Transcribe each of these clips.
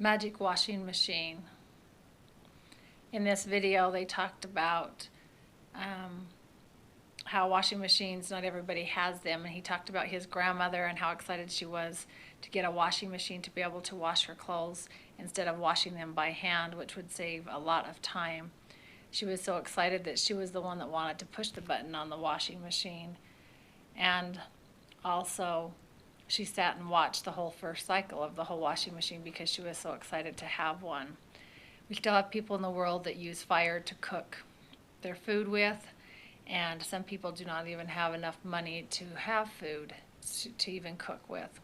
magic washing machine. In this video, they talked about how washing machines, not everybody has them, and he talked about his grandmother and how excited she was to get a washing machine to be able to wash her clothes instead of washing them by hand, which would save a lot of time. She was so excited that she was the one that wanted to push the button on the washing machine. And also, she sat and watched the whole first cycle of the whole washing machine because she was so excited to have one. We still have people in the world that use fire to cook their food with, and some people do not even have enough money to have food to even cook with.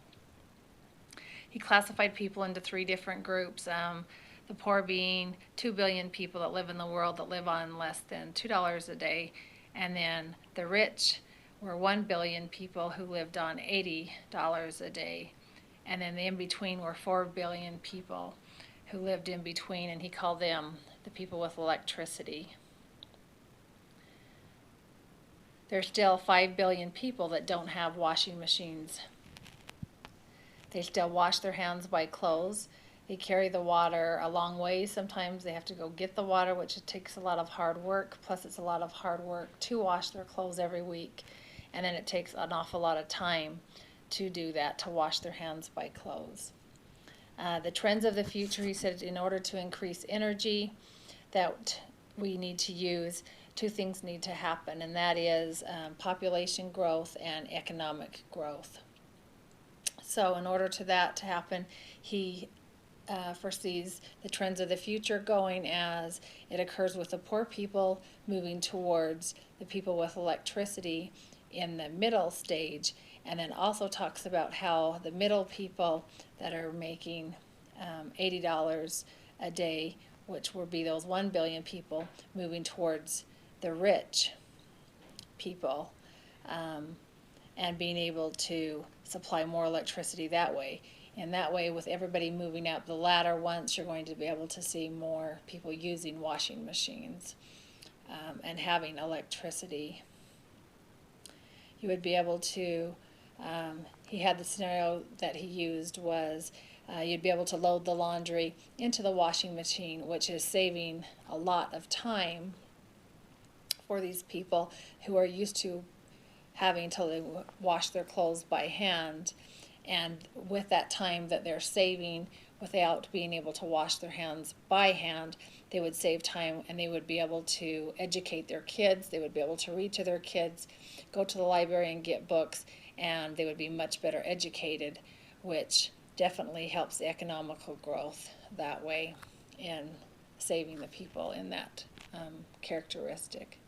He classified people into 3 different groups. The poor being 2 billion people that live in the world that live on less than $2 a day, and then the rich were 1 billion people who lived on $80 a day, and then the in-between were 4 billion people who lived in between, and he called them the people with electricity. There's still 5 billion people that don't have washing machines. They still wash their hands by clothes. They carry the water a long way. Sometimes they have to go get the water, which takes a lot of hard work. Plus, it's a lot of hard work to wash their clothes every week. And then it takes an awful lot of time to do that, to wash their hands by clothes. The trends of the future, he said, in order to increase energy that we need to use, 2 things need to happen, and that is population growth and economic growth. So in order to that to happen, he foresees the trends of the future going as it occurs with the poor people moving towards the people with electricity in the middle stage, and then also talks about how the middle people that are making $80 a day, which will be those 1 billion people, moving towards the rich people, and being able to supply more electricity that way. And that way, with everybody moving up the ladder once, you're going to be able to see more people using washing machines and having electricity. You would be able to, he had the scenario that he used was you'd be able to load the laundry into the washing machine, which is saving a lot of time for these people who are used to having to wash their clothes by hand. And with that time that they're saving without being able to wash their hands by hand, they would save time, and they would be able to educate their kids. They would be able to read to their kids, go to the library and get books, and they would be much better educated, which definitely helps the economical growth that way in saving the people in that characteristic.